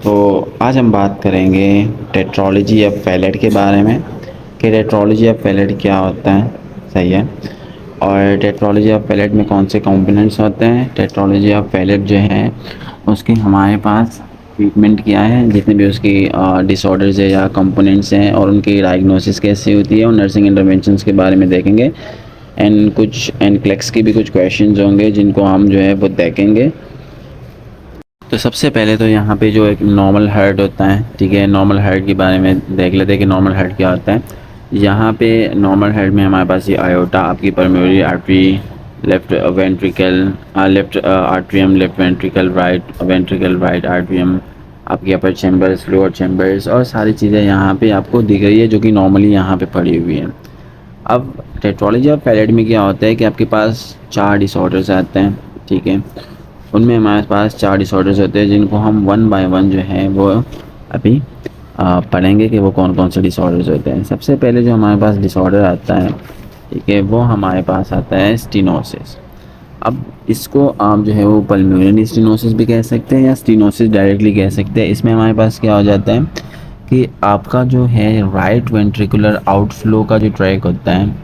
तो आज हम बात करेंगे टेट्रोलॉजी ऑफ पैलेट के बारे में कि टेट्रोलॉजी ऑफ पैलेट क्या होता है। सही है। और टेट्रोलॉजी ऑफ पैलेट में कौन से कंपोनेंट्स होते हैं, टेट्रोलॉजी ऑफ पैलेट जो है उसकी हमारे पास ट्रीटमेंट क्या है, जितने भी उसकी डिसऑर्डर्स है या कंपोनेंट्स हैं और उनकी डायग्नोसिस कैसे होती है और नर्सिंग इंटरवेंशंस के बारे में देखेंगे। एंड कुछ एनक्लेक्स की भी कुछ क्वेश्चंस होंगे जिनको हम जो है वो देखेंगे। तो सबसे पहले तो यहाँ पे जो एक नॉर्मल हार्ट होता है, ठीक है, नॉर्मल हार्ट के बारे में देख लेते हैं कि नॉर्मल हार्ट क्या होता है। यहाँ पे नॉर्मल हार्ट में हमारे पास ये आयोटा, आपकी pulmonary artery, left ventricle, left atrium, left ventricle, right ventricle, right atrium, आपकी अपर चैम्बर्स, लोअर चैम्बर्स और सारी चीज़ें यहाँ पे आपको दिख रही है जो कि नॉर्मली यहाँ पे पड़ी हुई है। अब टेट्रोलॉजी ऑफ पैलेट में क्या होता है कि आपके पास 4 डिसऑर्डर्स आते हैं, ठीक है। उनमें हमारे पास 4 डिसऑर्डर्स होते हैं जिनको हम वन बाय वन जो है वो अभी पढ़ेंगे कि वो कौन कौन से डिसऑर्डर्स होते हैं। सबसे पहले जो हमारे पास डिसऑर्डर आता है, ठीक है, वो हमारे पास आता है स्टीनोसिस। अब इसको आप जो है वो पल्मोनरी स्टीनोसिस भी कह सकते हैं या स्टीनोसिस डायरेक्टली कह सकते हैं। इसमें हमारे पास क्या हो जाता है कि आपका जो है राइट वेंट्रिकुलर आउटफ्लो का जो ट्रैक होता है,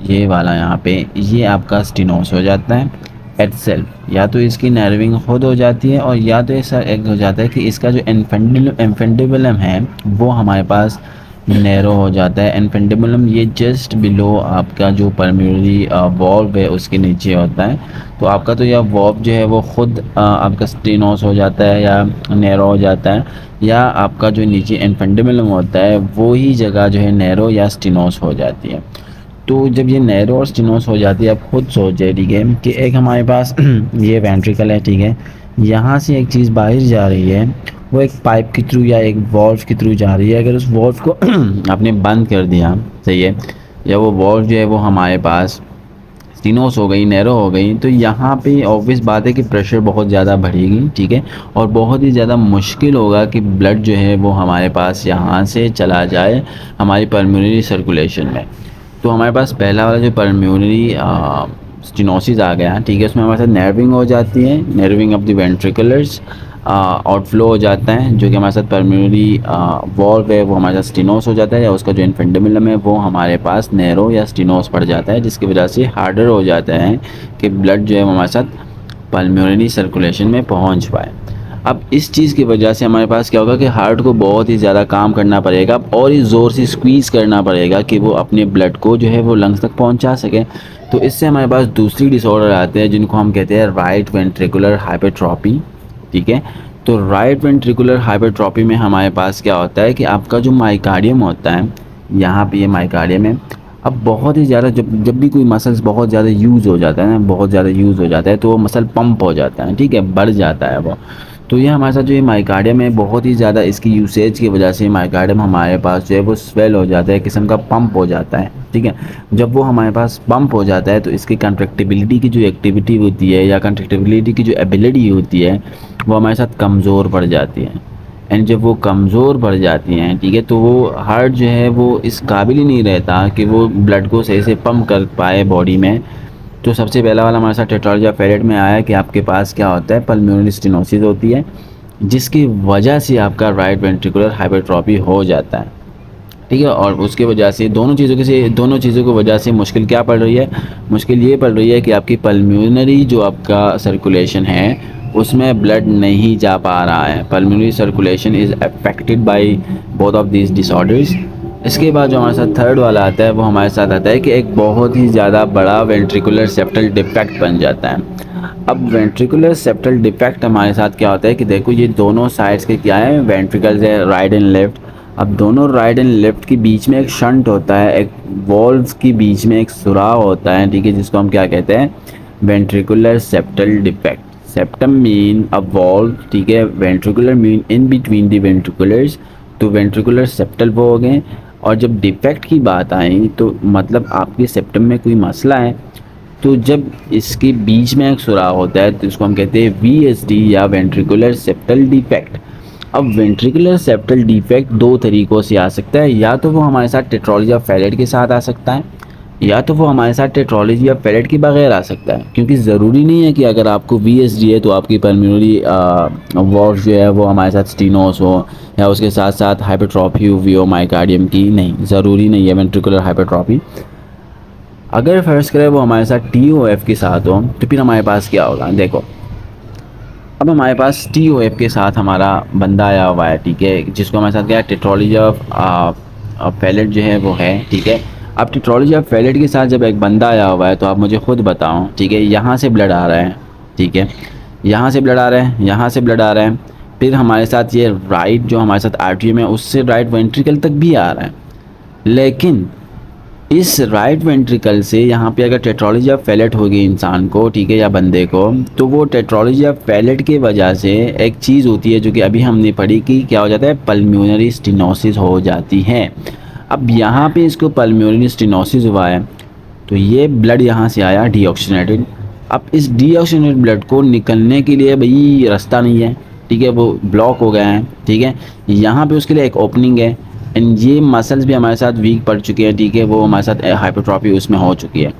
ये वाला यहाँ पे, ये आपका स्टीनोस हो जाता है एट सेल्फ। या तो इसकी नर्विंग खुद हो जाती है और या तो ऐसा एक हो जाता है कि इसका जो इन्फेंडिबुलम है वो हमारे पास नैरो हो जाता है। इन्फेंडिबुलम ये जस्ट बिलो आपका जो पल्मोनरी वॉल्व है उसके नीचे होता है। तो आपका तो यह वॉल्व जो है वो खुद आपका स्टीनोस हो जाता है या नैरो हो जाता है, या आपका जो नीचे इन्फेंडिबुलम होता है वो ही जगह जो है नैरो या स्टीनोस हो जाती है। तो जब ये नैरो और स्टीनोस हो जाती है, आप खुद सोच जाए, ठीक है, कि एक हमारे पास ये वेंट्रिकल है, ठीक है, यहाँ से एक चीज़ बाहर जा रही है, वो एक पाइप के थ्रू या एक वॉल्व के थ्रू जा रही है। अगर उस वॉल्व को आपने बंद कर दिया, सही है, या वो वॉल्व जो है वो हमारे पास स्टीनोस हो गई, नैरो हो गई, तो यहाँ पे ऑब्वियस बात है कि प्रेशर बहुत ज़्यादा बढ़ेगी, ठीक है, और बहुत ही ज़्यादा मुश्किल होगा कि ब्लड जो है वो हमारे पास यहाँ से चला जाए हमारी पल्मोनरी सर्कुलेशन में। तो हमारे पास पहला वाला जो पल्मोनरी स्टीनोसिस आ गया, ठीक है, उसमें हमारे साथ नर्विंग हो जाती है, नर्विंग ऑफ द वेंट्रिकुलर्स, आउटफ्लो हो जाता है जो कि हमारे साथ पल्मोनरी वॉल्व है वो हमारे साथ स्टीनोस हो जाता है, या उसका जो इन्फेंडिबुलम है वो हमारे पास नैरो या स्टीनोस पड़ जाता है, जिसकी वजह से हार्डर हो जाता है कि ब्लड जो है वो हमारे साथ पल्मोनरी सर्कुलेशन में पहुंच पाए। अब इस चीज़ की वजह से हमारे पास क्या होगा कि हार्ट को बहुत ही ज़्यादा काम करना पड़ेगा और ही ज़ोर से स्क्वीज़ करना पड़ेगा कि वो अपने ब्लड को जो है वो लंग्स तक पहुंचा सके। तो इससे हमारे पास दूसरी डिसऑर्डर आते हैं जिनको हम कहते हैं राइट वेंट्रिकुलर हाइपरट्रॉपी, ठीक है। तो राइट वेंट्रिकुलर हाइपरट्रॉपी में हमारे पास क्या होता है कि आपका जो माइकार्डियम होता है, यहाँ पे ये माइकार्डियम है। अब बहुत ही ज़्यादा जब जब भी कोई मसल्स बहुत ज़्यादा यूज़ हो जाता है ना, बहुत ज़्यादा यूज़ हो जाता है तो वो मसल पंप हो जाता है, ठीक है, बढ़ जाता है वो। तो ये हमारे साथ जो ये माइकार्डियम है बहुत ही ज़्यादा इसकी यूसेज की वजह से माइकार्डियम हमारे पास जो है वो स्वेल हो जाता है, किस्म का पंप हो जाता है, ठीक है। जब वो हमारे पास पंप हो जाता है तो इसकी कंट्रैक्टिबिलिटी की जो एक्टिविटी होती है या कंट्रैक्टिबिलिटी की जो एबिलिटी होती है वो हमारे साथ कमज़ोर पड़ जाती है। एंड जब वो कमज़ोर पड़ जाती हैं, ठीक है, तो वो हार्ट जो है वो इस काबिल ही नहीं रहता कि वो ब्लड को सही से पंप कर पाए बॉडी में। तो सबसे पहला वाला हमारे साथ टेट्रोलॉजी ऑफ पैलेट में आया कि आपके पास क्या होता है, पल्मोनरी स्टेनोसिस होती है, जिसकी वजह से आपका राइट वेंट्रिकुलर हाइपरट्रॉपी हो जाता है, ठीक है। और उसकी वजह से दोनों चीज़ों की वजह से मुश्किल क्या पड़ रही है, मुश्किल ये पड़ रही है कि आपकी पल्मोनरी जो आपका सर्कुलेशन है उसमें ब्लड नहीं जा पा रहा है। Pulmonary circulation is affected by both of these disorders. इसके बाद जो हमारे साथ थर्ड वाला आता है वो हमारे साथ आता है कि एक बहुत ही ज़्यादा बड़ा वेंट्रिकुलर सेप्टल डिफेक्ट बन जाता है। अब वेंट्रिकुलर सेप्टल डिफेक्ट हमारे साथ क्या होता है कि देखो ये दोनों साइड्स के क्या है, वेंट्रिकल्स है, राइट एंड लेफ्ट। अब दोनों राइट एंड लेफ्ट के बीच में एक शंट होता है, एक वॉल्व के बीच में एक सुराख होता है, ठीक है, जिसको हम क्या कहते हैं, ventricular septal defect. Septum mean a valve, ठीक है, ventricular mean in between the ventriculars, तो वेंट्रिकुलर सेप्टल वो हो गए। और जब डिफेक्ट की बात आई तो मतलब आपके सेप्टम में कोई मसला है, तो जब इसके बीच में एक सुराख होता है तो इसको हम कहते हैं VSD या वेंट्रिकुलर सेप्टल डिफेक्ट। अब वेंट्रिकुलर सेप्टल डिफेक्ट दो तरीक़ों से आ सकता है, या तो वो हमारे साथ टेट्रोलॉजी ऑफ पैलेट के साथ आ सकता है, या तो वो हमारे साथ टेट्रोलॉजी या पैलेट के बगैर आ सकता है, क्योंकि ज़रूरी नहीं है कि अगर आपको VSD है तो आपकी पल्मोनरी वॉश जो है वो हमारे साथ स्टीनोस हो या उसके साथ साथ हाइपरट्रॉफी हुई हो माइकार्डियम की, नहीं, ज़रूरी नहीं है वेंट्रिकुलर हाइपरट्रॉफी। अगर फर्ज करें वो हमारे साथ TOF के साथ हो तो फिर हमारे पास क्या होगा, देखो अब हमारे पास TOF के साथ हमारा बंदा आया हुआ है, ठीक है, जिसको हमारे साथ क्या है, टेट्रोलॉजी ऑफ पैलेट जो है वो है, ठीक है। अब टेट्रोलॉजी ऑफ पैलेट के साथ जब एक बंदा आया हुआ है तो आप मुझे खुद बताओ, ठीक है, यहाँ से ब्लड आ रहा है, ठीक है, यहाँ से ब्लड आ रहा है, यहाँ से ब्लड आ रहा है, फिर हमारे साथ ये राइट जो हमारे साथ आर्टरी में उससे राइट वेंट्रिकल तक भी आ रहा है, लेकिन इस राइट वेंट्रिकल से यहाँ पे अगर टेट्रोलॉजी ऑफ पैलेट होगी इंसान को, ठीक है, या बंदे को, तो वो टेट्रोलॉजी ऑफ पैलेट की वजह से एक चीज़ होती है जो कि अभी हमने पढ़ी कि क्या हो जाता है, पल्मोनरी स्टेनोसिस हो जाती है। अब यहाँ पे इसको पल्मोनरी स्टेनोसिस हुआ है तो ये ब्लड यहाँ से आया डीऑक्सीजनेटेड। अब इस डीऑक्सीजनेटेड ब्लड को निकलने के लिए भाई रास्ता नहीं है, ठीक है, वो ब्लॉक हो गए हैं, ठीक है, यहाँ पे उसके लिए एक ओपनिंग है एंड ये मसल्स भी हमारे साथ वीक पड़ चुके हैं, ठीक है, वो हमारे साथ हाइपरट्रॉफी उसमें हो चुकी है।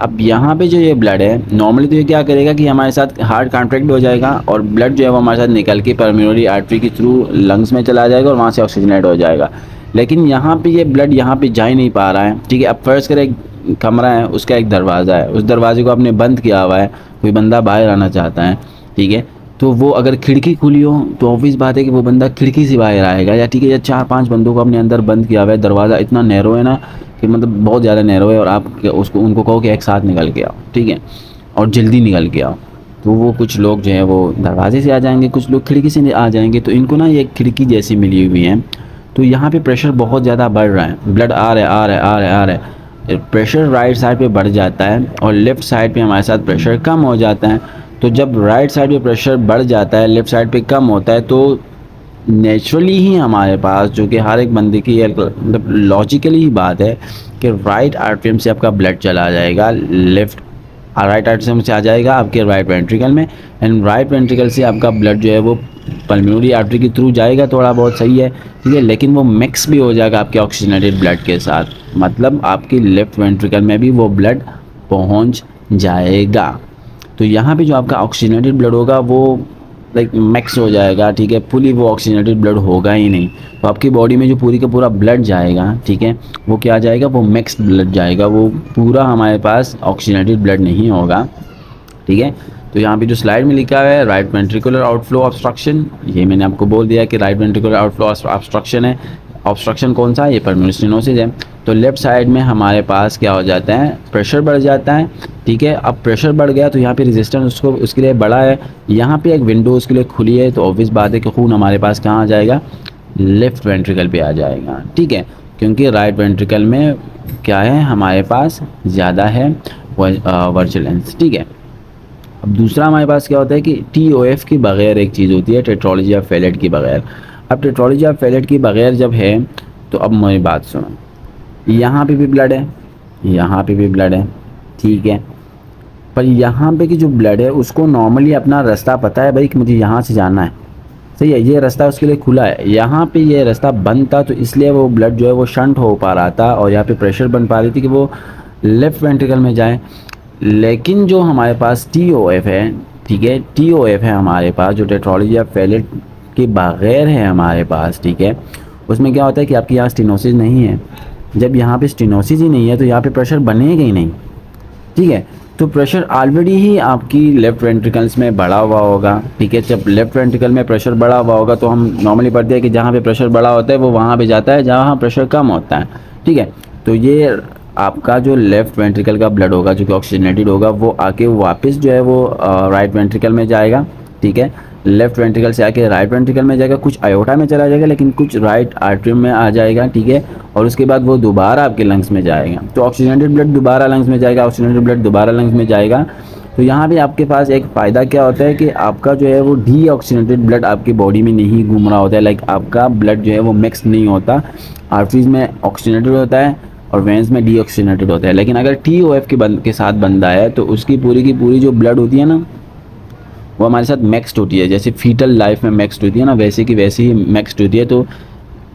अब यहाँ पे जो ये ब्लड है नॉर्मली तो ये क्या करेगा कि हमारे साथ हार्ट कॉन्ट्रैक्ट हो जाएगा और ब्लड जो है वो हमारे साथ निकल के पल्मोनरी आर्टरी के थ्रू लंग्स में चला जाएगा और वहाँ से ऑक्सीजनेट हो जाएगा। लेकिन यहाँ पे ये ब्लड यहाँ पे जा ही नहीं पा रहा है, ठीक है। अब फर्ज करें एक कमरा है, उसका एक दरवाज़ा है, उस दरवाजे को आपने बंद किया हुआ है, कोई बंदा बाहर आना चाहता है, ठीक है, तो वो अगर खिड़की खुली हो तो ऑब्वियस बात है कि वो बंदा खिड़की से बाहर आएगा, या ठीक है, या 4-5 बंदों को अपने अंदर बंद किया हुआ है, दरवाज़ा इतना नैरो है ना कि मतलब बहुत ज़्यादा नैरो है और आप उसको उनको कहो कि एक साथ निकल के आओ, ठीक है, और जल्दी निकल के आओ, तो वो कुछ लोग जो है वो दरवाजे से आ जाएंगे, कुछ लोग खिड़की से आ जाएंगे, तो इनको ना ये खिड़की जैसी मिली हुई है, तो यहाँ पे प्रेशर बहुत ज़्यादा बढ़ रहा है, ब्लड आ रहा है आ रहा है आ रहा है आ रहा है, प्रेशर राइट साइड पे बढ़ जाता है और लेफ़्ट साइड पे हमारे साथ प्रेशर कम हो जाता है। तो जब राइट साइड पे प्रेशर बढ़ जाता है, लेफ़्ट साइड पे कम होता है, तो नेचुरली ही हमारे पास, जो कि हर एक बंदे की मतलब लॉजिकली ही बात है कि राइट आर्टरियम से आपका ब्लड चला जाएगा लेफ़्ट, राइट आर्टरियम से आ जाएगा आपके राइट वेंट्रिकल में एंड राइट वेंट्रिकल से आपका ब्लड जो है वो पल्मोनरी आर्टरी के थ्रू जाएगा, थोड़ा बहुत सही है, ठीक है, लेकिन वो मिक्स भी हो जाएगा आपके ऑक्सीजनेटेड ब्लड के साथ, मतलब आपकी लेफ़्ट वेंट्रिकल में भी वो ब्लड पहुंच जाएगा। तो यहाँ पे जो आपका ऑक्सीजनेटेड ब्लड होगा वो लाइक मिक्स हो जाएगा, ठीक है, फुली वो ऑक्सीजनेटेड ब्लड होगा ही नहीं, तो आपकी बॉडी में जो पूरी का पूरा ब्लड जाएगा, ठीक है, वो क्या जाएगा, वो मिक्स ब्लड जाएगा, वो पूरा हमारे पास ऑक्सीजनेटेड ब्लड नहीं होगा, ठीक है। तो यहाँ पे जो स्लाइड में लिखा है राइट वेंट्रिकुलर आउटफ्लो ऑब्स्ट्रक्शन, ये मैंने आपको बोल दिया कि राइट वेंट्रिकुलर आउटफ्लो ऑब्स्ट्रक्शन है। ऑब्स्ट्रक्शन कौन सा है, ये पल्मोनरी स्टेनोसिस है। तो लेफ्ट साइड में हमारे पास क्या हो जाता है, प्रेशर बढ़ जाता है, ठीक है। अब प्रेशर बढ़ गया तो यहाँ पे रेजिस्टेंस उसको उसके लिए बड़ा है, यहाँ पे एक विंडो उसके लिए खुली है, तो ऑब्वियस बात है कि खून हमारे पास कहाँ आ जाएगा, लेफ़्ट वेंट्रिकल पे आ जाएगा, ठीक है, क्योंकि राइट वेंट्रिकल में क्या है हमारे पास ज़्यादा है वर्चुलेंस, ठीक है। अब दूसरा हमारे पास क्या होता है कि TOF के बगैर एक चीज़ होती है टेट्रोलॉजी ऑफ पैलेट के बगैर। अब टेट्रोलॉजी ऑफ पैलेट के बगैर जब है तो अब मेरी बात सुनो, यहाँ पे भी ब्लड है, यहाँ पे भी ब्लड है, ठीक है, पर यहाँ पे की जो ब्लड है उसको नॉर्मली अपना रास्ता पता है भाई कि मुझे यहाँ से जाना है, सही है, ये रास्ता उसके लिए खुला है, यहाँ पे ये रास्ता बंद था तो इसलिए वो ब्लड जो है वो शंट हो पा रहा था और यहाँ पे प्रेशर बन पा रही थी कि वो लेफ़्ट वेंट्रिकल में जाए। लेकिन जो हमारे पास TOF है, ठीक है, TOF है हमारे पास जो टेट्रोलॉजी ऑफ पैलेट के बगैर है हमारे पास, ठीक है, उसमें क्या होता है कि आपके यहाँ स्टेनोसिस नहीं है। जब यहाँ पे स्टेनोसिस ही नहीं है तो यहाँ पे प्रेशर बनेगा ही नहीं, ठीक है, तो प्रेशर ऑलरेडी ही आपकी लेफ़्ट वेंट्रिकल्स में बढ़ा हुआ होगा, ठीक है। जब लेफ़्ट वेंट्रिकल में प्रेशर बढ़ा हुआ होगा तो हम नॉर्मली पढ़ते हैं कि जहाँ पे प्रेशर बढ़ा होता है वो वहाँ पे जाता है जहाँ प्रेशर कम होता है, ठीक है। तो ये आपका जो लेफ़्ट वेंट्रिकल का ब्लड होगा जो कि ऑक्सीजनेटेड होगा वो आके वापस जो है वो राइट वेंट्रिकल में जाएगा, ठीक है, लेफ़्ट वेंट्रिकल से आके राइट वेंट्रिकल में जाएगा, कुछ आयोटा में चला जाएगा लेकिन कुछ राइट आर्टरियम में आ जाएगा, ठीक है, और उसके बाद वो दोबारा आपके लंग्स में जाएगा। तो ऑक्सीजनेटेड ब्लड दोबारा लंग्स में जाएगा, ऑक्सीजनेटेड ब्लड दोबारा लंग्स में जाएगा। तो यहाँ पे आपके पास एक फ़ायदा क्या होता है कि आपका जो है वो डीऑक्सीजनेटेड ब्लड आपकी बॉडी में नहीं घूम रहा होता है, लाइक आपका ब्लड जो है वो मिक्स नहीं होता, आर्टरीज में ऑक्सीजनेटेड होता है और वेंस में डीऑक्सीजनेटेड होता है। लेकिन अगर TOF के साथ बंदा है तो उसकी पूरी की पूरी जो ब्लड होती है ना वो हमारे साथ मिक्स्ड होती है, जैसे फीटल लाइफ में मिक्स्ड होती है ना, वैसे की वैसे ही मिक्स्ड होती है। तो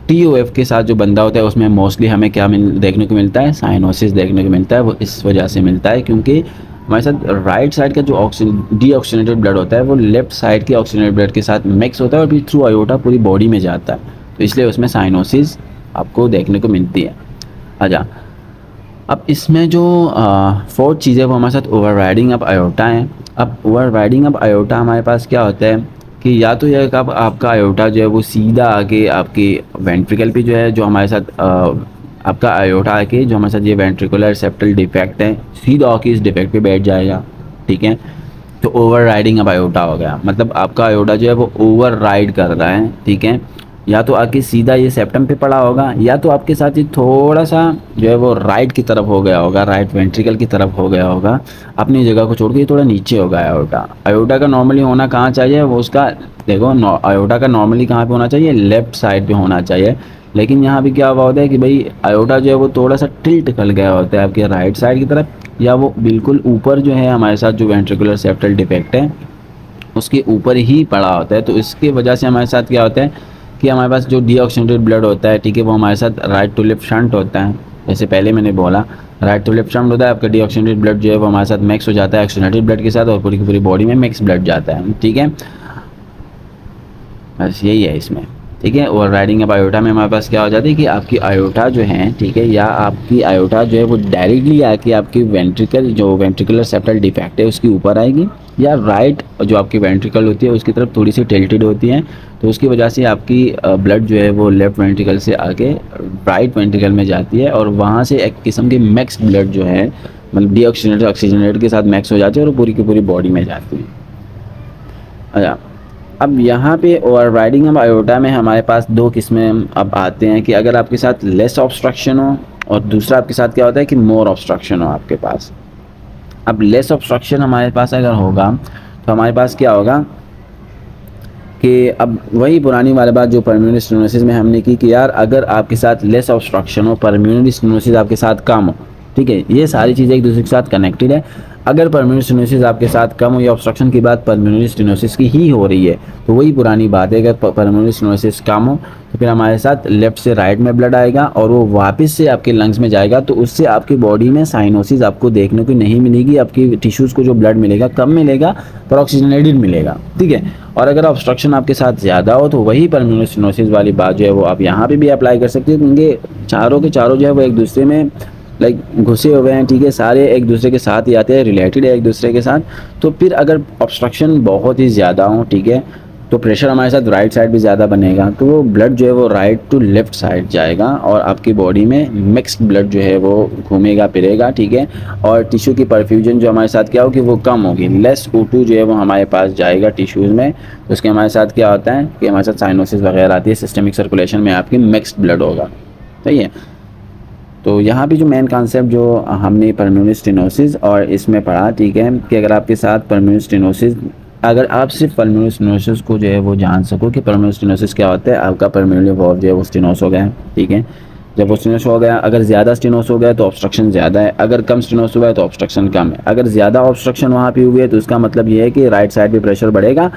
TOF के साथ जो बंदा होता है उसमें मोस्टली हमें क्या देखने को मिलता है, साइनोसिस देखने को मिलता है। वो इस वजह से मिलता है क्योंकि हमारे साथ राइट साइड का जो डीऑक्सीजनेटेड ब्लड होता है वो लेफ्ट साइड के ऑक्सीजनेटेड ब्लड के साथ मिक्स होता है और फिर थ्रू आयोटा पूरी बॉडी में जाता है, तो इसलिए उसमें साइनोसिस आपको देखने को मिलती है। अच्छा, अब इसमें जो फोर्थ चीज़ है वो हमारे साथ ओवर राइडिंग ऑफ आयोटा है। अब ओवर राइडिंग ऑफ आयोटा हमारे पास क्या होता है कि या तो यह कब आपका आयोटा जो है वो सीधा आके आपके वेंट्रिकल पे जो है, जो हमारे साथ आपका आयोटा आके जो हमारे साथ ये वेंट्रिकुलर सेप्टल डिफेक्ट है सीधा आके इस डिफेक्ट पे बैठ जाएगा, ठीक है। तो ओवर राइडिंग ऑफ आयोटा हो गया, मतलब आपका आयोटा जो है वो ओवर राइड कर रहा है, ठीक है। या तो आके सीधा ये सेप्टम पे पड़ा होगा, या तो आपके साथ ही थोड़ा सा जो है वो राइट की तरफ हो गया होगा, राइट वेंट्रिकल की तरफ हो गया होगा, अपनी जगह को छोड़ के थोड़ा नीचे होगा आयोटा। आयोटा का नॉर्मली होना कहाँ चाहिए, वो उसका देखो आयोटा का नॉर्मली कहाँ पे होना चाहिए, लेफ्ट साइड पे होना चाहिए। लेकिन यहाँ भी क्या हुआ होता है कि भाई आयोटा जो है वो थोड़ा सा टिल्ट कर गया होता है आपके राइट साइड की तरफ, या वो बिल्कुल ऊपर जो है हमारे साथ जो वेंट्रिकुलर सेप्टल डिफेक्ट है उसके ऊपर ही पड़ा होता है। तो इसकी वजह से हमारे साथ क्या होता है कि हमारे पास जो डीऑक्सीजनेटेड ब्लड होता है, ठीक है, वो हमारे साथ राइट टू लेफ्ट शंट होता है। जैसे पहले मैंने बोला राइट टू लेफ्ट शंट होता है, आपका डीऑक्सीजनेटेड ब्लड जो है वो हमारे साथ मिक्स हो जाता है ऑक्सीजनेटेड ब्लड के साथ और पूरी की पूरी बॉडी में मिक्स ब्लड जाता है, ठीक है। बस यही है इसमें, ठीक है। और राइडिंग ऑफ आयोटा में हमारे पास क्या हो जाती है कि आपकी आयोटा जो है, ठीक है, या आपकी आयोटा जो है वो डायरेक्टली आके आपकी वेंट्रिकल जो वेंट्रिकुलर सेप्टल डिफेक्ट है उसके ऊपर आएगी, या राइट जो आपकी वेंट्रिकल होती है उसकी तरफ थोड़ी सी टिल्टेड होती है, तो उसकी वजह से आपकी ब्लड जो है वो लेफ्ट वेंट्रिकल से आके राइट वेंट्रिकल में जाती है और वहाँ से एक किस्म की मिक्स ब्लड जो है मतलब डीऑक्सीजनेटेड ऑक्सीजनेटेड के साथ मिक्स हो जाती है और पूरी की पूरी बॉडी में जाती है। अच्छा, अब यहाँ पे ओवर राइडिंग ऑफ आयोटा में हमारे पास दो किस्में अब आते हैं कि अगर आपके साथ लेस ऑब्स्ट्रक्शन हो और दूसरा आपके साथ क्या होता है कि मोर ऑब्स्ट्रक्शन हो आपके पास। अब लेस ऑब्स्ट्रक्शन हमारे पास अगर होगा तो हमारे पास क्या होगा कि अब वही पुरानी वाली बात जो परम्यूनरी स्टेनोसिस में हमने की कि यार अगर आपके साथ लेस ऑब्स्ट्रक्शन हो, परम्यूनरी स्टेनोसिस आपके साथ कम हो, ठीक है, ये सारी चीज़ें एक दूसरे के साथ कनेक्टेड है। अगर परम्यूनरी स्टेनोसिस आपके साथ कम हो या ऑब्स्ट्रक्शन की बात परम्यूनरी स्टेनोसिस की ही हो रही है, तो वही पुरानी बात है, अगर परम्यूनरी स्टेनोसिस कम हो तो फिर हमारे साथ लेफ्ट से राइट में ब्लड आएगा और वो वापस से आपके लंग्स में जाएगा, तो उससे आपकी बॉडी में साइनोसिस आपको देखने को नहीं मिलेगी। आपकी टिश्यूज़ को जो ब्लड मिलेगा कम मिलेगा पर ऑक्सीजनेटेड मिलेगा, ठीक है। और अगर ऑब्स्ट्रक्शन आपके साथ ज़्यादा हो तो वही परम्यूनरी स्टेनोसिस वाली बात जो है वो आप यहाँ पे भी अप्लाई कर सकते हो, क्योंकि चारों के चारों जो है वो एक दूसरे में लाइक घुसे हुए हैं, ठीक है, सारे एक दूसरे के साथ ही आते हैं, रिलेटेड है एक दूसरे के साथ। तो फिर अगर ऑब्स्ट्रक्शन बहुत ही ज़्यादा हो, ठीक है, तो प्रेशर हमारे साथ राइट साइड भी ज़्यादा बनेगा, तो वो ब्लड जो है वो राइट टू लेफ्ट साइड जाएगा और आपकी बॉडी में मिक्स्ड ब्लड जो है वो घूमेगा फिरेगा, ठीक है। और टिश्यू की परफ्यूजन जो हमारे साथ क्या होगी वो कम होगी, लेस O2 जो है वो हमारे पास जाएगा टिश्यूज़ में। तो उसके हमारे साथ क्या होता है कि हमारे साथ साइनोसिस वगैरह आती है, सिस्टमिक सर्कुलेशन में आपकी मिक्स्ड ब्लड होगा, सही है। तो यहाँ भी जो मेन कॉन्सेप्ट जो हमने परम्यूनरी स्टेनोसिस और इसमें पढ़ा, ठीक है, कि अगर आपके साथ परम्यूनरी स्टेनोसिस, अगर आप सिर्फ परम्यूनरी स्टेनोसिस को जो है वो जान सको कि परम्यूनरी स्टेनोसिस क्या होता है, आपका परम्यूनरी वॉल्व जो है वो स्टेनोस हो गया है, ठीक है। जब वो स्टेनोस हो गया, अगर ज़्यादा स्टेनोस हो गया तो ऑब्स्ट्रक्शन ज़्यादा है, अगर कम स्टेनोस हुआ है तो ऑब्स्ट्रक्शन कम है। अगर ज़्यादा ऑब्स्ट्रक्शन वहाँ पे हुई है तो इसका मतलब ये है कि राइट साइड पे प्रेशर बढ़ेगा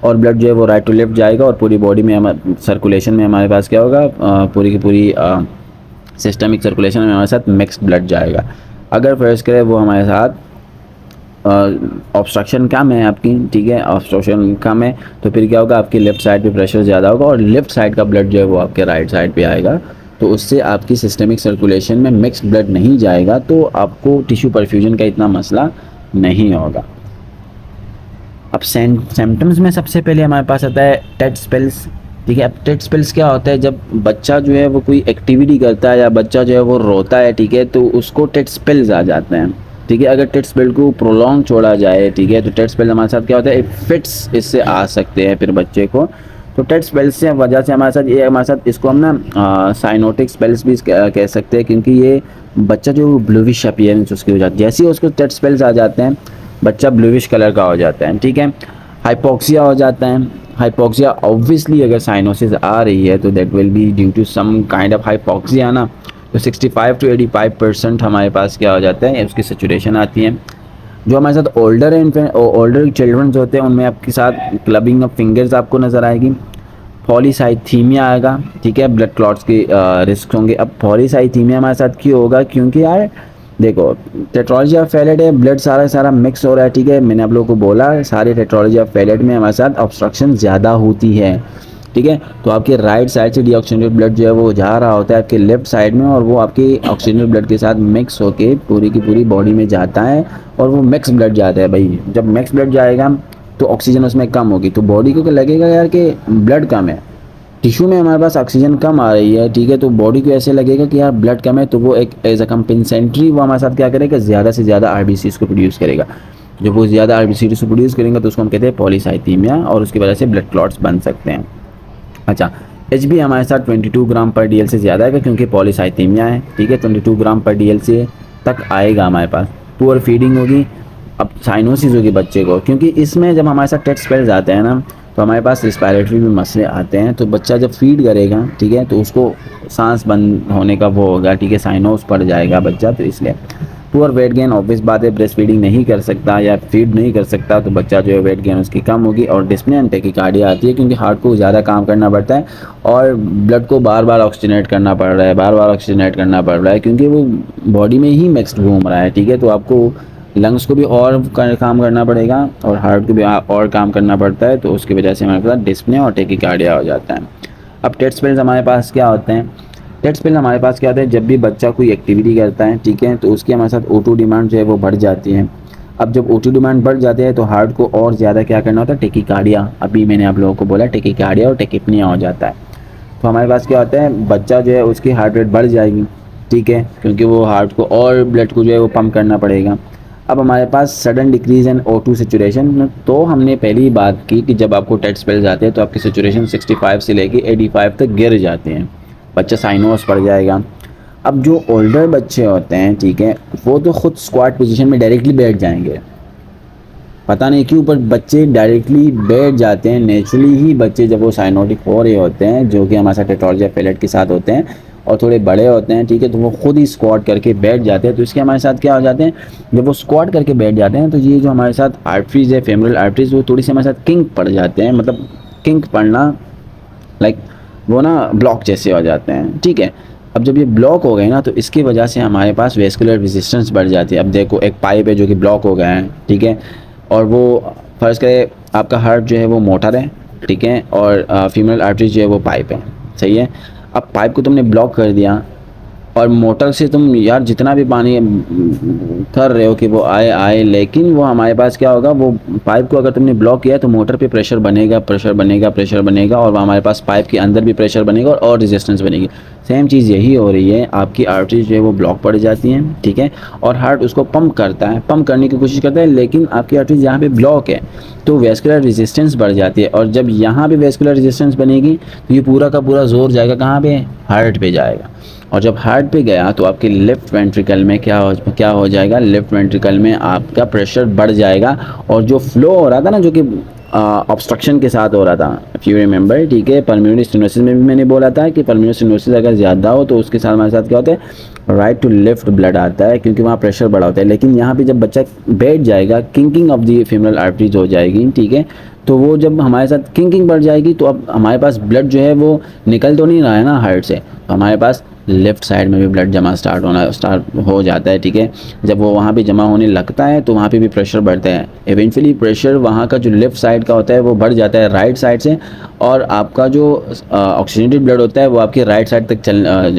और ब्लड जो है वो राइट टू लेफ्ट जाएगा और पूरी बॉडी में सर्कुलेशन में हमारे पास क्या होगा, पूरी की पूरी सिस्टमिक सर्कुलेशन में हमारे साथ मिक्स्ड ब्लड जाएगा। अगर फर्ज करें वो हमारे साथ ऑब्स्ट्रक्शन कम है आपकी, ठीक है, ऑब्स्ट्रक्शन कम है, तो फिर क्या होगा, आपकी लेफ्ट साइड पे प्रेशर ज़्यादा होगा और लेफ्ट साइड का ब्लड जो है वो आपके राइट साइड पे आएगा, तो उससे आपकी सिस्टमिक सर्कुलेशन में मिक्स्ड ब्लड नहीं जाएगा, तो आपको टिश्यू परफ्यूजन का इतना मसला नहीं होगा। अब सिम्टम्स में सबसे पहले हमारे पास आता है टेट स्पेल्स, ठीक है। अब टेट स्पेल्स क्या होता है, जब बच्चा जो है वो कोई एक्टिविटी करता है या बच्चा जो है वो रोता है, ठीक है, तो उसको टेट स्पेल्स आ जाते हैं, ठीक है। अगर टेट स्पेल को प्रोलॉन्ग छोड़ा जाए, ठीक है, तो टेट स्पेल हमारे साथ क्या होता है, फिट्स इससे आ सकते हैं फिर बच्चे को। तो टेट स्पेल्स से वजह से हमारे साथ ये, हमारे साथ इसको हम ना साइनोटिक स्पेल्स भी कह सकते हैं, क्योंकि ये बच्चा जो ब्लूइश अपीयरेंस उसकी हो जाती है, जैसे ही उसको टेट स्पेल्स आ जाते हैं बच्चा ब्लूइश कलर का हो जाता है, ठीक है। हाइपोक्सिया हो जाता है। हाइपोक्सिया ऑब्वियसली अगर साइनोसिस आ रही है तो that will be due to some kind of hypoxia ना, तो 65 to 85% हमारे पास क्या हो जाता है, उसकी सेचुरेशन आती है। जो हमारे साथ ओल्डर चिल्ड्रंस होते हैं उनमें आपके साथ क्लबिंग ऑफ फिंगर्स आपको नज़र आएगी। पॉलीसाइथीमिया आएगा, ठीक है, ब्लड क्लॉट्स की रिस्क होंगे। अब पॉलीसाइथीमिया हमारे साथ क्यों होगा, क्योंकि यार देखो टेट्रोलॉजी ऑफ फैलेट है, ब्लड सारा सारा मिक्स हो रहा है, ठीक है, मैंने आप लोगों को बोला सारे टेट्रोलॉजी ऑफ फैलेट में हमारे साथ ऑब्स्ट्रक्शन ज़्यादा होती है, ठीक है। तो आपके राइट साइड से डीऑक्सीजनेटेड ब्लड जो है वो जा रहा होता है आपके लेफ्ट साइड में, और वो आपकी ऑक्सीजनेटेड ब्लड के साथ मिक्स होके पूरी की पूरी बॉडी में जाता है, और वो मिक्स ब्लड जाता है भाई। जब मिक्स ब्लड जाएगा तो ऑक्सीजन उसमें कम होगी, तो बॉडी को क्या लगेगा यार कि ब्लड कम है, टिश्यू में हमारे पास ऑक्सीजन कम आ रही है, ठीक है, तो बॉडी को ऐसे लगेगा कि यार ब्लड कम है, तो वो एक एज अ कंपेंसेंट्री वो हमारे साथ क्या करेगा, ज़्यादा से ज़्यादा आरबीसीज को प्रोड्यूस करेगा। जब वो ज़्यादा आरबीसीज को प्रोड्यूस करेंगे तो उसको हम कहते हैं पॉलीसाइथीमिया, और उसकी वजह से ब्लड क्लॉट्स बन सकते हैं। अच्छा, एच बी हमारे साथ 22 ग्राम पर डी से ज़्यादा है क्योंकि पॉलीसाइथीमिया है, ठीक है, 22 ग्राम पर डी से तक आएगा हमारे पास। पुअर फीडिंग होगी, अब साइनोसिस होगी बच्चे को, क्योंकि इसमें जब हमारे साथ टेस्ट स्पेल्स आते हैं ना तो हमारे पास रिस्पायरेटरी भी मसले आते हैं, तो बच्चा जब फीड करेगा, ठीक है, तो उसको सांस बंद होने का वो होगा, ठीक है, साइनोस पड़ जाएगा बच्चा, तो इसलिए पुअर वेट गेन ऑब्वियस बात है, ब्रेस्ट फीडिंग नहीं कर सकता या फीड नहीं कर सकता तो बच्चा जो है वेट गेन उसकी कम होगी, और डिस्पने एंड टेकिकार्डिया आती है क्योंकि हार्ट को ज़्यादा काम करना पड़ता है और ब्लड को बार बार ऑक्सीजनेट करना पड़ रहा है, बार बार ऑक्सीजनेट करना पड़ रहा है क्योंकि वो बॉडी में ही मिक्सड घूम रहा है, ठीक है, तो आपको लंग्स को भी और काम करना पड़ेगा और हार्ट को भी और काम करना पड़ता है, तो उसकी वजह से हमारे पास डिस्पने और टेकिकार्डिया हो जाता है। अब टेस्ट स्पेल्स हमारे पास क्या होते हैं, टेस्ट स्पेल हमारे पास क्या होता है, जब भी बच्चा कोई एक्टिविटी करता है, ठीक है, तो उसकी हमारे साथ O2 डिमांड जो है वो बढ़ जाती है। अब जब O2 डिमांड बढ़ जाती है तो हार्ट को और ज़्यादा क्या करना होता है, टेकिकार्डिया, अभी मैंने आप लोगों को बोला टेकिकार्डिया और टेकिपनिया हो जाता है। तो हमारे पास क्या होता है, बच्चा जो है उसकी हार्ट रेट बढ़ जाएगी, ठीक है, क्योंकि वो हार्ट को और ब्लड को जो है वो पम्प करना पड़ेगा। अब हमारे पास sudden decrease in O2 saturation, तो हमने पहली ही बात की कि जब आपको टेस्ट स्पेल्स आते हैं तो आपकी सेचुरेशन 65 से लेके 85 तक गिर जाते हैं, बच्चा साइनोस पड़ जाएगा। अब जो ओल्डर बच्चे होते हैं, ठीक है, वो तो खुद स्क्वाट पोजीशन में डायरेक्टली बैठ जाएंगे, पता नहीं क्यों पर बच्चे डायरेक्टली बैठ जाते हैं नेचुरली ही। बच्चे जब वो साइनोटिक हो रहे होते हैं जो कि हमारे साथ टेट्रोलॉजी ऑफ फैलेट के साथ होते हैं और थोड़े बड़े होते हैं, ठीक है, तो वो खुद ही स्क्वाट करके बैठ जाते हैं। तो इसके हमारे साथ क्या हो जाते हैं, जब वो स्क्वाट करके बैठ जाते हैं तो ये जो हमारे साथ आर्टरीज है, फेमरल आर्टरीज, वो थोड़ी सी हमारे साथ किंक पड़ जाते हैं, मतलब किंक पड़ना लाइक वो ना ब्लॉक जैसे हो जाते हैं, ठीक है। अब जब ये ब्लॉक हो गए ना तो इसकी वजह से हमारे पास वेस्कुलर रेजिस्टेंस बढ़ जाती है। अब देखो एक पाइप है जो कि ब्लॉक हो गया है, ठीक है, और वो फर्ज करें आपका हार्ट जो है वो मोटर है, ठीक है, और फीमेल आर्टरी जो है वो पाइप है, सही है। अब पाइप को तुमने ब्लॉक कर दिया और मोटर से तुम यार जितना भी पानी कर रहे हो कि वो आए आए, लेकिन वो हमारे पास क्या होगा, वो पाइप को अगर तुमने ब्लॉक किया तो मोटर पे प्रेशर बनेगा, प्रेशर बनेगा, प्रेशर बनेगा, और हमारे पास पाइप के अंदर भी प्रेशर बनेगा और रेजिस्टेंस बनेगी। सेम चीज़ यही हो रही है, आपकी आर्टरीज जो है वो ब्लॉक पड़ जाती हैं, ठीक है, और हार्ट उसको पंप करता है, पंप करने की कोशिश करता है, लेकिन आपकी आर्टरीज यहाँ पे ब्लॉक है तो वेस्कुलर रेजिस्टेंस बढ़ जाती है, और जब यहाँ पे वेस्कुलर रेजिस्टेंस बनेगी तो ये पूरा का पूरा जोर जाएगा कहाँ पे, हार्ट पे जाएगा, और जब हार्ट पे गया तो आपके लेफ़्ट वेंट्रिकल में क्या हो जाएगा, लेफ़्ट वेंट्रिकल में आपका प्रेशर बढ़ जाएगा, और जो फ्लो हो रहा था ना, जो कि ऑब्स्ट्रक्शन के साथ हो रहा था, इफ़ यू रिमेंबर, ठीक है, पल्मोनरी स्टेनोसिस में भी मैंने बोला था कि पल्मोनरी स्टेनोसिस अगर ज़्यादा हो तो उसके साथ हमारे साथ क्या होता है, राइट टू लेफ्ट ब्लड आता है क्योंकि वहाँ प्रेशर बढ़ा होता है। लेकिन यहाँ पे जब बच्चा बैठ जाएगा, किंकिंग ऑफ दी फीमेल आर्टरीज हो जाएगी, ठीक है, तो वो जब हमारे साथ किंकिंग बढ़ जाएगी तो अब हमारे पास ब्लड जो है वो निकल तो नहीं रहा है ना हार्ट से, तो हमारे पास लेफ़्ट साइड में भी ब्लड जमा स्टार्ट हो जाता है, ठीक है। जब वो वहाँ पे जमा होने लगता है तो वहाँ पे भी प्रेशर बढ़ता है, इवेंचुअली प्रेशर वहाँ का जो लेफ़्ट साइड का होता है वो बढ़ जाता है राइट साइड से, और आपका जो ऑक्सीजनेटेड ब्लड होता है वो आपके राइट साइड तक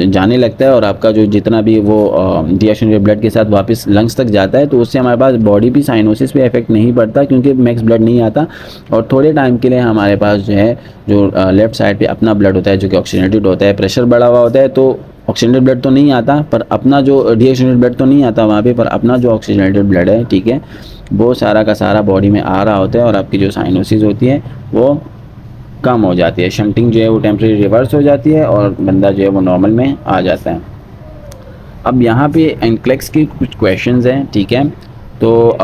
जाने लगता है, और आपका जो जितना भी वो डीऑक्सीजनेटेड ब्लड के साथ वापस लंग्स तक जाता है, तो उससे हमारे पास बॉडी भी साइनोसिस पे इफेक्ट नहीं पड़ता क्योंकि मैक्स ब्लड नहीं आता, और थोड़े टाइम के लिए हमारे पास जो है जो लेफ़्ट साइड पे अपना ब्लड होता है जो कि ऑक्सीजनेटेड होता है, प्रेशर बढ़ा हुआ होता है तो ऑक्सीजनेटेड ब्लड तो नहीं आता, पर अपना जो डीऑक्सीजनेटेड ब्लड तो नहीं आता वहाँ पे, पर अपना जो ऑक्सीजनेटेड ब्लड है, ठीक है, वो सारा का सारा बॉडी में आ रहा होता है, और आपकी जो साइनोसिस होती है वो कम हो जाती है, शंटिंग जो है वो टेम्परेरी रिवर्स हो जाती है और बंदा जो है वो नॉर्मल में आ जाता है। अब यहाँ पे एनक्लेक्स के कुछ क्वेश्चंस हैं, ठीक है, तो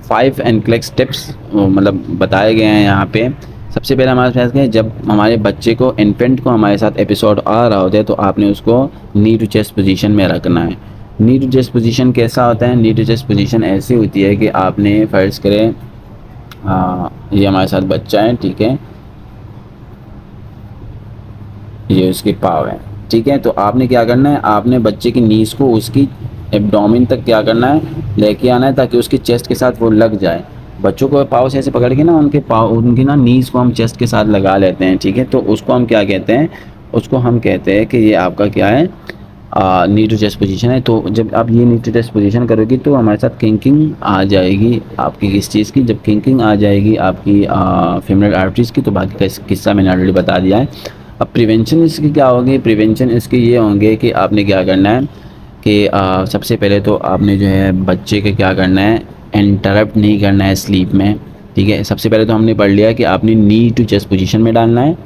5 एनक्लेक्स टिप्स मतलब बताए गए हैं यहाँ पे। सबसे पहले हमारे पास है, जब हमारे बच्चे को इन्फेंट को हमारे साथ एपिसोड आ रहा होता है तो आपने उसको नी टू चेस्ट पोजीशन में रखना है। नी टू चेस्ट पोजीशन कैसा होता है, नी टू चेस्ट पोजीशन ऐसी होती है कि आपने फ़र्ज़ करें ये हमारे साथ बच्चा है, ठीक है, ये उसकी पाव है, ठीक है। तो आपने क्या करना है, आपने बच्चे की नीज़ को उसकी एब्डोमेन तक क्या करना है, लेके आना है, ताकि उसकी चेस्ट के साथ वो लग जाए। बच्चों को पाँव से ऐसे पकड़ के ना, उनके पाँव, उनकी ना नीज़ को हम चेस्ट के साथ लगा लेते हैं, ठीक है। तो उसको हम क्या कहते हैं, उसको हम कहते हैं कि ये आपका क्या है, नी टू चेस्ट पोजीशन है। तो जब आप ये नी टू चेस्ट पोजीशन करोगी तो हमारे साथ किंकिंग आ जाएगी आपकी किस चीज़ की, जब किंकिंग आ जाएगी आपकी फेमरल आर्टरीज़ की, तो बाकी का किस्सा मैंने ऑलरेडी बता दिया है। अब प्रिवेंशन इसकी क्या होगी, प्रिवेंशन इसके ये होंगे कि आपने क्या करना है कि सबसे पहले तो आपने जो है बच्चे के क्या करना है, इंटरप्ट नहीं करना है स्लीप में, ठीक है। सबसे पहले तो हमने पढ़ लिया कि आपने नी टू चेस्ट पोजीशन में डालना है,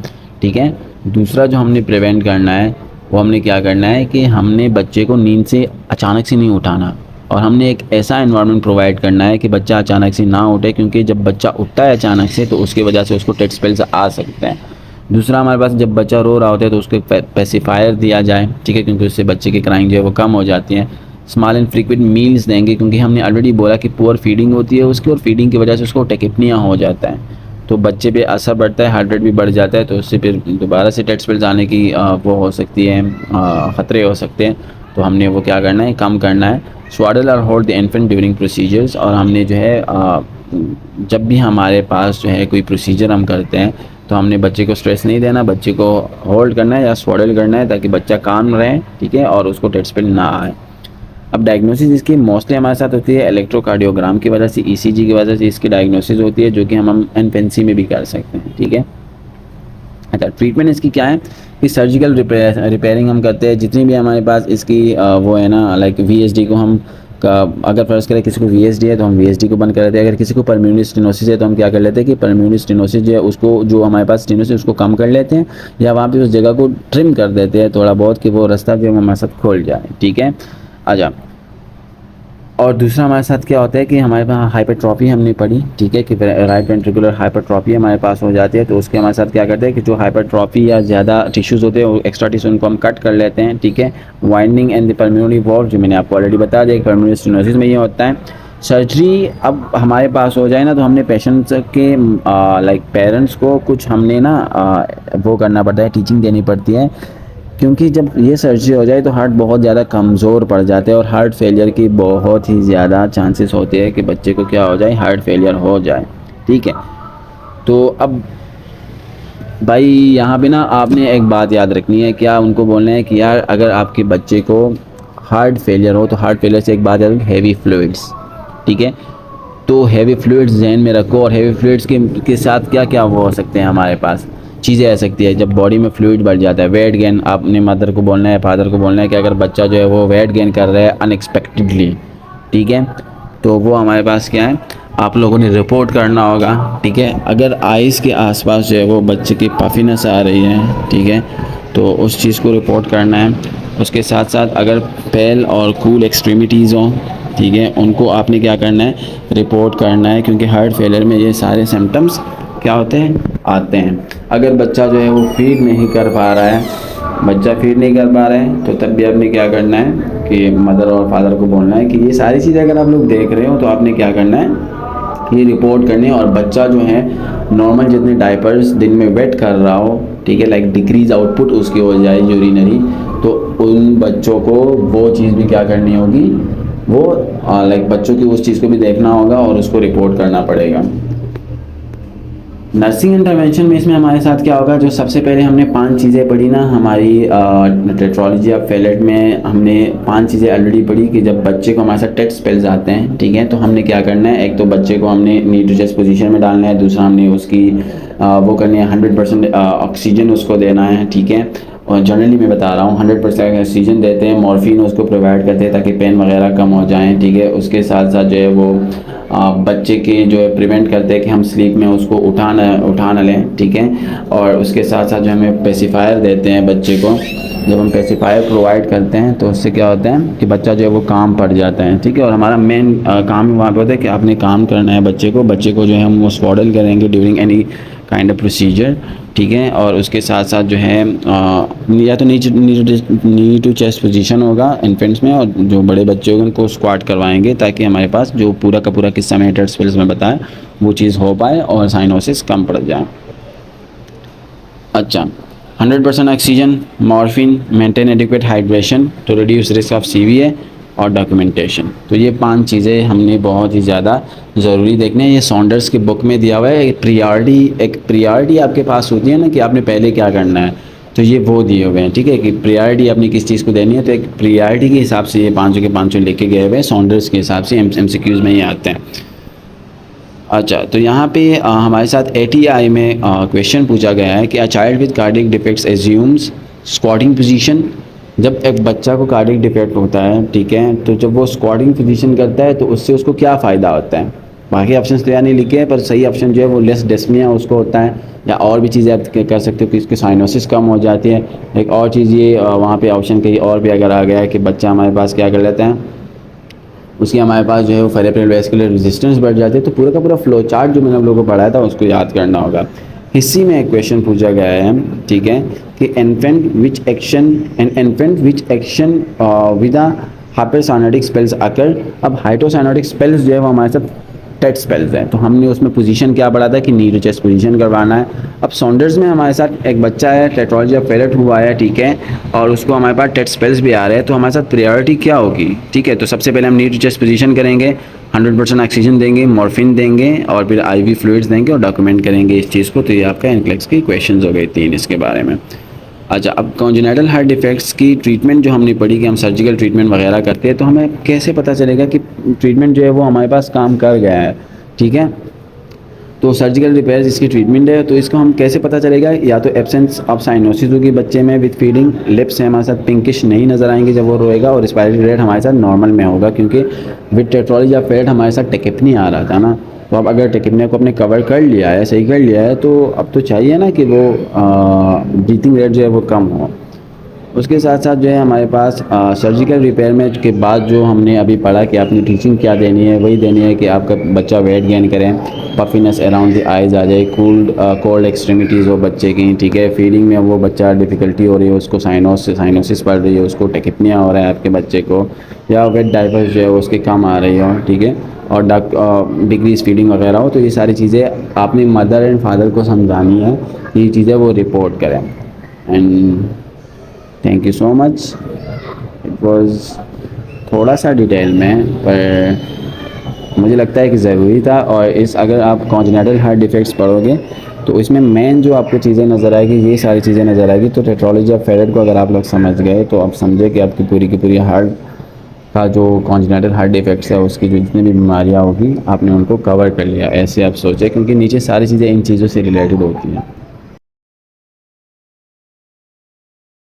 ठीक है। दूसरा जो हमने प्रिवेंट करना है, वो हमने क्या करना है कि हमने बच्चे को नींद से अचानक से नहीं उठाना, और हमने एक ऐसा एनवायरनमेंट प्रोवाइड करना है कि बच्चा अचानक से ना उठे, क्योंकि जब बच्चा उठता है अचानक से तो उसकी वजह से उसको टेट स्पेल्स आ सकते हैं। दूसरा हमारे पास जब बच्चा रो रहा होता है तो उसको पेसिफायर दिया जाए, ठीक है, क्योंकि उससे बच्चे की क्राइंग जो है वो कम हो जाती है। स्मॉल एंड फ्रीक्वेंट मील्स देंगे, क्योंकि हमने ऑलरेडी बोला कि पुअर फीडिंग होती है उसकी, और फीडिंग की वजह से उसको टेकिपनिया हो जाता है, तो बच्चे पे असर बढ़ता है, हार्ट रेट भी बढ़ जाता है, तो उससे फिर दोबारा से टेट स्पेल्स आने की वो हो सकती है, ख़तरे हो सकते हैं। तो हमने वो क्या करना है, कम करना है। स्वाडल और hold the infant during procedures, और हमने जो है जब भी हमारे पास जो है कोई प्रोसीजर हम करते हैं तो हमने बच्चे को स्ट्रेस नहीं देना, बच्चे को होल्ड करना है या स्वाडल करना है, ताकि बच्चा काम रहे, ठीक है, और उसको टेट स्पेल ना आए। अब डायग्नोसिस इसकी मोस्टली हमारे साथ होती है इलेक्ट्रोकार्डियोग्राम की वजह से, ईसीजी की वजह से इसकी डायग्नोसिस होती है, जो कि हम इन्फेंसी में भी कर सकते हैं, ठीक है। अच्छा, ट्रीटमेंट इसकी क्या है कि सर्जिकल रिपेयरिंग हम करते हैं, जितनी भी हमारे पास इसकी वो है ना, लाइक वीएसडी को हम अगर फर्ज करें किसी को वीएसडी है तो हम वीएसडी को बंद कर देते हैं। अगर किसी को परम्यूनरी स्टेनोसिस है तो हम क्या कर लेते हैं कि परम्यूनरी स्टेनोसिस जो है उसको, जो हमारे पास स्टेनोसिस उसको कम कर लेते हैं, या वहाँ पे उस जगह को ट्रिम कर देते हैं थोड़ा बहुत, कि वो रास्ता भी हमारे साथ खोल जाए, ठीक है। अच्छा, और दूसरा हमारे साथ क्या होता है कि हमारे पास हाइपरट्रॉफी हमने पढ़ी, ठीक है, कि राइट वेंट्रिकुलर हाइपरट्रॉफी हमारे पास हो जाती है, तो उसके हमारे साथ क्या करते हैं कि जो हाइपरट्रॉफी या ज़्यादा टिश्यूज़ होते हैं, वो एक्स्ट्रा टिश्यू उनको हम कट कर लेते हैं, ठीक है। Winding and the pulmonary valve, जो मैंने आपको ऑलरेडी बता दिया कि पल्मोनरी स्टेनोसिस में ये होता है। सर्जरी अब हमारे पास हो जाए ना, तो हमने पेशेंट्स के लाइक पेरेंट्स को कुछ हमने ना वो करना पड़ता है, टीचिंग देनी पड़ती है, क्योंकि जब ये सर्जरी हो जाए तो हार्ट बहुत ज़्यादा कमज़ोर पड़ जाते हैं, और हार्ट फेलियर की बहुत ही ज़्यादा चांसेस होते हैं कि बच्चे को क्या हो जाए, हार्ट फेलियर हो जाए, ठीक है। तो अब भाई यहाँ पे ना आपने एक बात याद रखनी है, क्या उनको बोलना है कि यार अगर आपके बच्चे को हार्ट फेलियर हो, तो हार्ट फेलियर से एक बात याद रखो, हैवी फ्लूइड्स, ठीक है। तो हैवी फ्लूइड्स जहन में रखो, और हैवी फ्लूइड्स के साथ क्या क्या वो हो सकते हैं हमारे पास चीज़ें आ सकती है, जब बॉडी में फ्लूइड बढ़ जाता है। वेट गेन, आपने मदर को बोलना है, फादर को बोलना है कि अगर बच्चा जो है वो वेट गेन कर रहा है अनएक्सपेक्टेडली, ठीक है, तो वो हमारे पास क्या है, आप लोगों ने रिपोर्ट करना होगा, ठीक है। अगर आइज़ के आसपास जो है वो बच्चे की पफिनेस आ रही है, ठीक है, तो उस चीज़ को रिपोर्ट करना है। उसके साथ साथ अगर पेल और कूल एक्सट्रीमिटीज़ हों, ठीक है, उनको आपने क्या करना है, रिपोर्ट करना है, क्योंकि हार्ट फेलियर में ये सारे सिम्टम्स क्या होते हैं, आते हैं। अगर बच्चा जो है वो फीड नहीं कर पा रहा है, बच्चा फीड नहीं कर पा रहा है, तो तब भी आपने क्या करना है कि मदर और फादर को बोलना है कि ये सारी चीज़ें अगर आप लोग देख रहे हो तो आपने क्या करना है, ये रिपोर्ट करनी है। और बच्चा जो है नॉर्मल जितने डायपर्स दिन में वेट कर रहा हो, ठीक है, लाइक डिक्रीज आउटपुट उसकी हो जाए यूरिनरी, तो उन बच्चों को वो चीज़ भी क्या करनी होगी, वो लाइक बच्चों की उस चीज़ को भी देखना होगा और उसको रिपोर्ट करना पड़ेगा। नर्सिंग इंटरवेंशन में इसमें हमारे साथ क्या होगा, जो सबसे पहले हमने 5 चीज़ें पढ़ी ना हमारी टेट्रोलॉजी ऑफ फेलेट में, हमने 5 चीज़ें ऑलरेडी पढ़ी कि जब बच्चे को हमारे साथ टेट स्पेल्स आते हैं, ठीक है, तो हमने क्या करना है, एक तो बच्चे को हमने नी टू चेस्ट पोजीशन में डालना है, दूसरा हमने उसकी वो करनी है 100% ऑक्सीजन उसको देना है, ठीक है। और जनरली मैं बता रहा हूँ 100% ऑक्सीजन देते हैं, मॉर्फिन उसको प्रोवाइड करते हैं ताकि पेन वगैरह कम हो जाएँ, ठीक है। उसके साथ साथ जो है वो बच्चे के जो है प्रिवेंट करते हैं कि हम स्लीप में उसको उठा ना लें, ठीक है। और उसके साथ साथ जो हमें पेसिफायर देते हैं बच्चे को, जब हम पेसिफायर प्रोवाइड करते हैं तो उससे क्या होता है कि बच्चा जो है वो काम पड़ जाता है, ठीक है। और हमारा मेन काम वहाँ पे होता है कि आपने काम करना है बच्चे को जो है हम वो स्वाडल करेंगे during any kind of procedure, ठीक है। और उसके साथ साथ जो है या तो नी टू चेस्ट पोजीशन होगा इन्फेंट्स में, और जो बड़े बच्चे होंगे उनको स्क्वाट करवाएंगे, ताकि हमारे पास जो पूरा का पूरा किस्सा मैंने टेट स्पेल्स में बताया वो चीज़ हो पाए और साइनोसिस कम पड़ जाए। अच्छा, 100% oxygen, morphine, maintain adequate hydration to reduce risk of CVA और डॉक्यूमेंटेशन। तो ये 5 चीज़ें हमने बहुत ही ज़्यादा ज़रूरी देखने हैं। ये सॉन्डर्स की बुक में दिया हुआ है। एक प्रियॉरिटी आपके पास होती है ना कि आपने पहले क्या करना है, तो ये वो दिए हुए हैं, ठीक है, कि प्रियॉरिटी अपनी किस चीज़ को देनी है। तो एक प्रियॉरिटी के हिसाब से ये पाँचों के पाँचों लेके गए हुए हैं, सॉन्डर्स के हिसाब से MCQs में ये आते हैं। अच्छा, तो यहाँ पे हमारे साथ ATI में क्वेश्चन पूछा गया है कि a child with cardiac defects assumes squatting position. जब एक बच्चा को कार्डियक डिफेक्ट होता है, ठीक है, तो जब वो स्क्वाटिंग पोजीशन करता है तो उससे उसको क्या फ़ायदा होता है। बाकी ऑप्शन तो यहाँ नहीं लिखे हैं, पर सही ऑप्शन जो है वो लेस डेस्मिया उसको होता है, या और भी चीज़ें आप कर सकते हो कि इसकी साइनोसिस कम हो जाती है। एक और चीज़ ये वहाँ पे ऑप्शन कहीं और भी अगर आ गया है कि बच्चा हमारे पास क्या कर लेता है, उसकी हमारे पास जो है वो फेरेब्रल वेस्कुलर रेजिस्टेंस बढ़ जाती है। तो पूरा का पूरा फ्लो चार्ट जो मैंने आप लोगों को पढ़ाया था उसको याद करना होगा। हिस्सी में एक क्वेश्चन पूछा गया है, ठीक है, कि infant which action with hypercyanotic spells आकर। अब हाइड्रोसाइनोटिक स्पेल्स जो है वो हमारे साथ टेट स्पेल्स हैं, तो हमने उसमें पोजीशन क्या बढ़ा था कि नी टू चेस्ट पोजीशन करवाना है। अब सॉन्डर्स में हमारे साथ एक बच्चा है, टेट्रोलॉजी ऑफ फेलेट हुआ है, ठीक है, और उसको हमारे पास टेट स्पेल्स भी आ रहे हैं, तो हमारे साथ प्रायोरिटी क्या होगी, ठीक है। तो सबसे पहले हम नी टू चेस्ट पोजीशन करेंगे, 100% ऑक्सीजन देंगे, मॉर्फिन देंगे, और फिर IV फ्लूइड्स देंगे और डॉक्यूमेंट करेंगे इस चीज़ को। तो ये आपका NCLEX की क्वेश्चन हो गई 3 इसके बारे में। अच्छा, अब कॉन्जेनिटल हार्ट डिफेक्ट्स की ट्रीटमेंट जो हमने पढ़ी कि हम सर्जिकल ट्रीटमेंट वगैरह करते हैं, तो हमें कैसे पता चलेगा कि ट्रीटमेंट जो है वो हमारे पास काम कर गया है, ठीक है। तो सर्जिकल रिपेयर्स इसकी ट्रीटमेंट है, तो इसको हम कैसे पता चलेगा, या तो एब्सेंस ऑफ साइनोसिस होगी बच्चे में विद फीडिंग, लिप्स से हमारे साथ पिंकिश नहीं नज़र आएंगे जब वो रोएगा, और रिस्पायरेटरी रेट हमारे साथ नॉर्मल में होगा, क्योंकि विद टेट्रोलॉजी ऑफ फेलेट हमारे साथ टेकिपनी आ रहा था ना। तो अब अगर टेकिपनी को अपने कवर कर लिया है, सही कर लिया है, तो अब तो चाहिए ना कि वो ब्रीथिंग रेट जो है वो कम हो। उसके साथ साथ जो है हमारे पास सर्जिकल रिपेयर में के बाद जो हमने अभी पढ़ा कि आपने टीचिंग क्या देनी है, वही देनी है कि आपका बच्चा वेट गेन करें, पफिनेस अराउंड द आइज़ आ जाए, कोल्ड एक्सट्रीमिटीज़ हो बच्चे की, ठीक है, फीडिंग में वो बच्चा डिफ़िकल्टी हो रही है, उसको साइनोसिस पड़ रही है, उसको टेकिपनिया हो रहा है आपके बच्चे को, या वेट डाइपर्स जो है उसके कम आ रही हो, ठीक है, और डिक्रीज फीडिंग वगैरह हो। तो ये सारी चीज़ें आपने मदर एंड फादर को समझानी है, ये चीज़ें वो रिपोर्ट करें। And thank you so much. It was थोड़ा सा डिटेल में, पर मुझे लगता है कि ज़रूरी था। और इस अगर आप कॉन्जेनिटल हार्ट डिफेक्ट्स पढ़ोगे तो इसमें मेन जो आपको चीज़ें नज़र आएगी, ये सारी चीज़ें नज़र आएगी। तो टेट्रोलॉजी ऑफ फेलेट को अगर आप लोग समझ गए तो आप समझे कि आपकी पूरी की पूरी हार्ट का जो कॉन्जेनिटल हार्ट डिफेक्ट्स है उसकी जो जितनी भी बीमारियाँ होगी आपने उनको कवर कर लिया, ऐसे आप सोचें, क्योंकि नीचे सारी चीज़ें इन चीज़ों से रिलेटेड होती हैं।